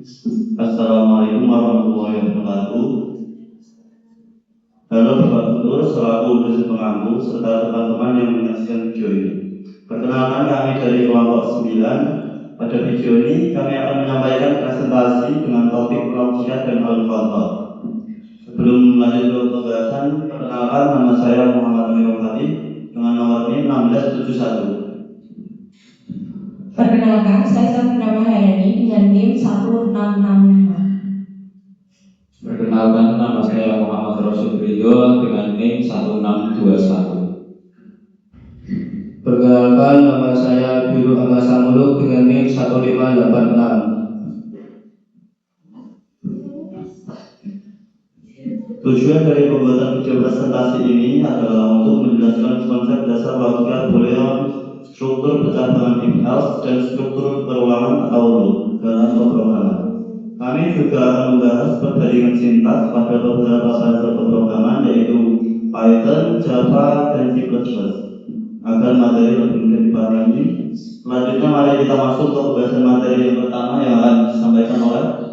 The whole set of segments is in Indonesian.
Assalamualaikum warahmatullahi wabarakatuh. Halo Bapak Tutur, selaku dosen pengampu serta teman-teman yang menyaksikan video ini. Perkenalkan kami dari kelompok 9. Pada video ini kami akan menyampaikan presentasi dengan topik Lausiah dan Al-Fatah. Sebelum lanjut ke pembahasan, perkenalkan nama saya Muhammad Amirul Fatih dengan nomor NIM 1671. Perkenalkan, saya Safira Maharani dengan NIM 1665. Perkenalkan, nama saya Muhammad Rosyid Ridho dengan NIM 1621. Perkenalkan, nama saya Biru Angkasa Muluk dengan NIM 1586. Tujuan dari pembuatan video presentasi ini adalah untuk menjelaskan konsep dasar Lausiah Boolean, struktur percabangan if else, dan struktur perulangan atau loop dalam pemrograman. Kami juga akan membahas perbandingan sintaks pada beberapa bahasa pemrograman yaitu Python, Java, dan C++. Agar materi lebih mudah dipahami, selanjutnya mari kita masuk ke pembahasan materi yang pertama yang akan disampaikan oleh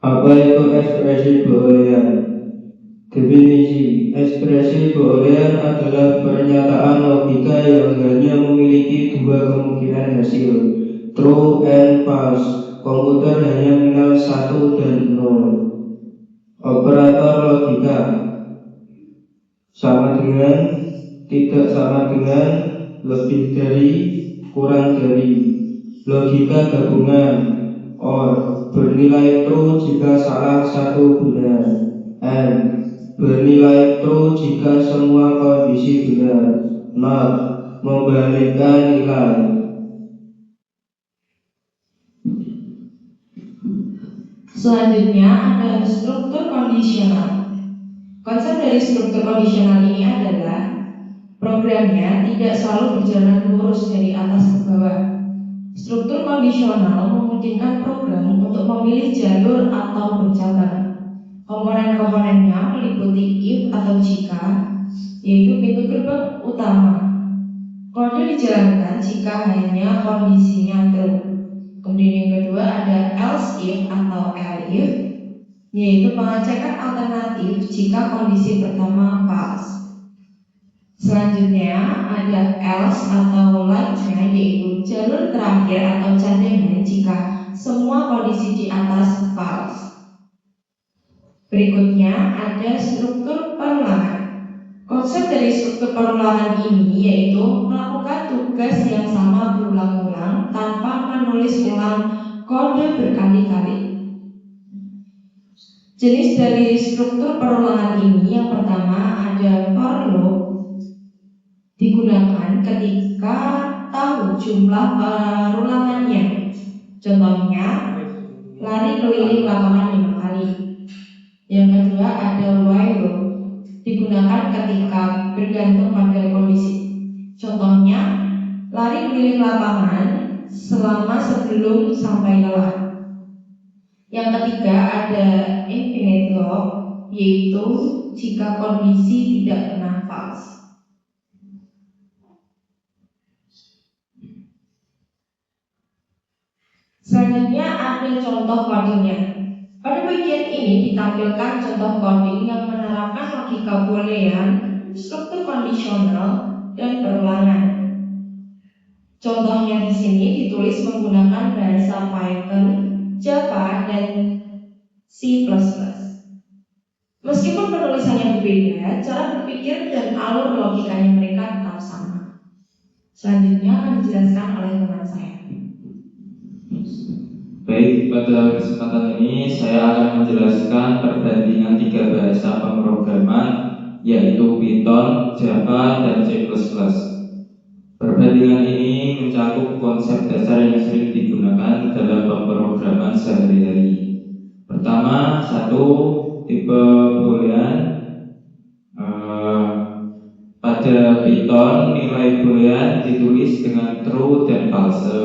Apa itu ekspresi Boolean? Definisi ekspresi Boolean adalah pernyataan logika yang hanya memiliki dua kemungkinan hasil, true and false. Komputer hanya mengenal 1 dan 0. Operator logika sama dengan, tidak sama dengan, lebih dari, kurang dari. Logika gabungan or bernilai true jika salah satu benar, and bernilai true jika semua kondisi benar, not membalikkan nilai. Selanjutnya ada struktur kondisional. Konsep dari struktur kondisional ini adalah programnya tidak selalu berjalan lurus dari atas ke bawah. Struktur kondisional memungkinkan program untuk memilih jalur atau bercabang. Komponen-komponennya meliputi if atau jika, yaitu pintu gerbang utama. Kode dijalankan jika hanya kondisinya true. Kemudian yang kedua ada else if atau elif, yaitu pengecekan alternatif jika kondisi pertama false. Selanjutnya ada else atau like-nya, yaitu jalur terakhir atau cadangan jika semua kondisi di atas false. Berikutnya ada struktur perulangan. Konsep dari struktur perulangan ini yaitu melakukan tugas yang sama berulang-ulang tanpa menulis ulang kode berkali-kali. Jenis dari struktur perulangan ini yang pertama ada for loop, digunakan ketika tahu jumlah perulangannya. Contohnya, lari keliling lapangan 5 kali. Yang kedua ada while loop, digunakan ketika bergantung pada kondisi. Contohnya, lari keliling lapangan selama sebelum sampai lelah. Yang ketiga ada infinite loop, yaitu jika kondisi tidak pernah false. Selanjutnya ada contoh codingnya. Pada bagian ini ditampilkan contoh coding yang menerapkan logika Boolean, struktur kondisional, dan perulangan. Contohnya di sini ditulis menggunakan bahasa Python, Java, dan C++. Meskipun penulisannya berbeda, cara berpikir dan alur logikanya mereka tetap sama. Selanjutnya akan dijelaskan oleh teman saya. Baik, pada kesempatan ini saya akan menjelaskan perbandingan 3 bahasa pemrograman, yaitu Python, Java, dan C++. Perbandingan ini mencakup konsep dasar yang sering digunakan dalam pemrograman sehari-hari. Pertama, satu, tipe boolean. Pada Python nilai boolean ditulis dengan true dan false,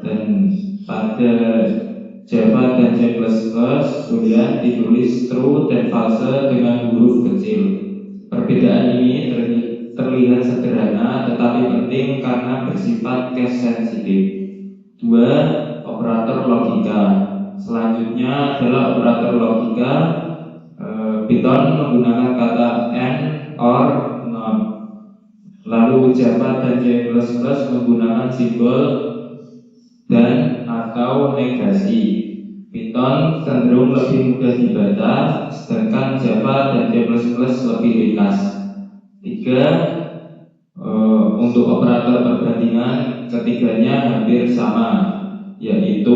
dan pada Java dan C++ boolean ditulis true dan false dengan huruf kecil. Perbedaan ini terlihat sederhana tetapi penting karena bersifat case sensitif. Dua, operator logika. Selanjutnya adalah operator logika. Python menggunakan kata and, or, not. Lalu Java dan C++ menggunakan simbol dan atau negasi. Python cenderung lebih mudah dibaca, sedangkan Java dan C++ lebih ringkas. Tiga, untuk operator perbandingan ketiganya hampir sama, yaitu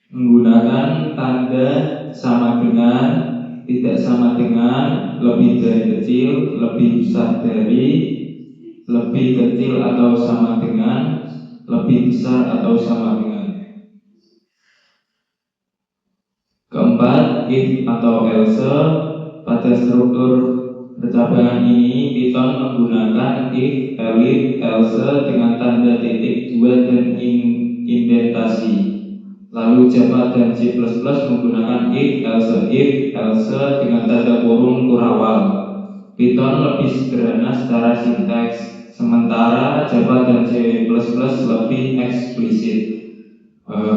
menggunakan tanda sama dengan, tidak sama dengan, lebih dari kecil, lebih besar dari, lebih kecil atau sama dengan, lebih besar atau sama dengan. Keempat, if atau else. Pada struktur percabangan ini Python menggunakan if, elif, else dengan tanda titik 2 dan indentasi. Lalu Java dan C++ menggunakan if, else dengan tanda kurung kurawal. Python lebih sederhana secara sintaks, sementara Java dan C++ lebih eksplisit.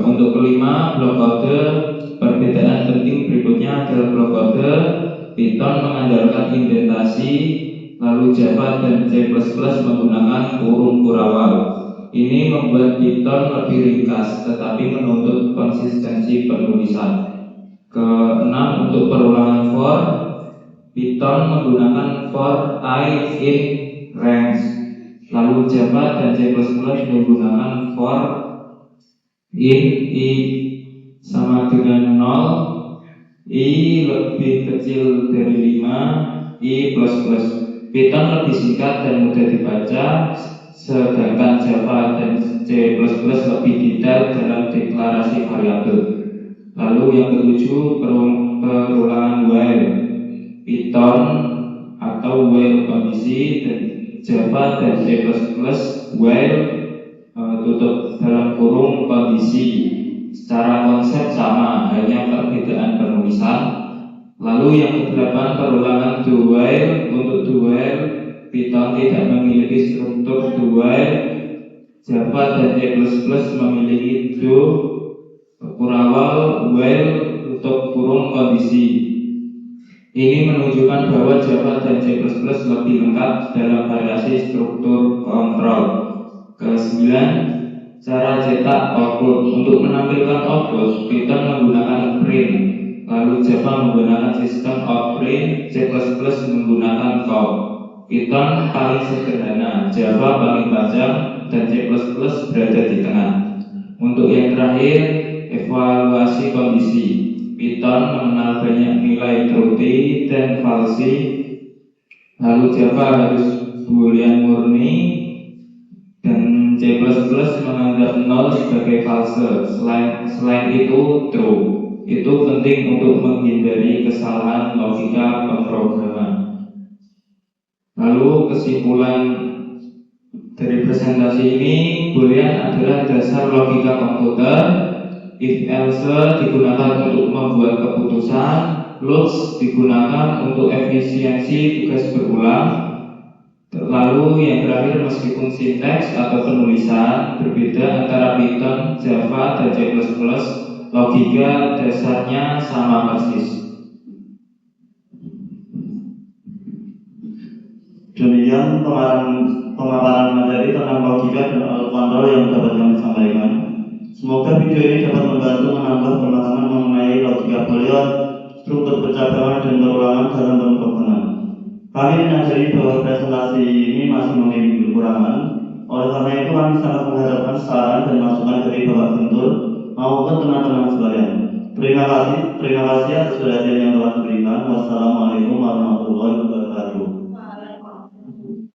Untuk kelima, blok kode. Perbedaan penting berikutnya adalah blok kode. Python mengandalkan indentasi, lalu Java dan C++ menggunakan kurung kurawal. Ini membuat Python lebih ringkas, tetapi menuntut konsistensi penulisan. Keenam, untuk perulangan for, Python menggunakan for I in range. Lalu Java dan C++ menggunakan for in I sama dengan 0, I lebih kecil dari 5, I plus plus. Python lebih singkat dan mudah dibaca, sedangkan Java dan C++ lebih detail dalam deklarasi variabel. Lalu yang ketujuh, perulangan while. Python atau while kondisi, dan Java dan C++ while tutup dalam kurung kondisi. Secara konsep sama, hanya perbedaan penulisan. Lalu yang kedelapan, perulangan do while. Untuk do while, Python tidak memiliki struktur do while. Java dan C++ memiliki do kurawal while tutup kurung kondisi. Ini menunjukkan bahwa Java dan C++ lebih lengkap dalam variasi struktur kontrol. Kesembilan, cara cetak output. Untuk menampilkan output, Python menggunakan print, lalu Java menggunakan sistem outprint, C++ menggunakan cop. Python paling sederhana, Java paling panjang, dan C++ berada di tengah. Untuk yang terakhir, evaluasi kondisi. Python mengenal banyak nilai truth dan false, lalu Java harus boolean murni, dan C++ menganggap 0 sebagai false. Selain itu true. Itu penting untuk menghindari kesalahan logika pemrograman. Lalu kesimpulan dari presentasi ini, boolean adalah dasar logika komputer. If else digunakan untuk membuat keputusan, loops digunakan untuk efisiensi tugas berulang. Lalu yang terakhir, meskipun sinteks atau penulisan berbeda antara Python, Java, dan C++, logika dasarnya sama persis. Demikian pemaparan materi tentang logika dan alat kontrol yang dapat kami sampaikan. Semoga video ini dapat membantu menambah pemahaman mengenai logika boolean, struktur percabangan, dan perulangan dalam pemrograman. Kami menyadari bahwa presentasi ini masih memiliki kekurangan. Oleh karena itu, kami sangat mengharapkan saran dan masukan dari Bapak Guntur maupun teman-teman sekalian. Terima kasih atas perhatian yang telah diberikan. Wassalamualaikum warahmatullahi wabarakatuh.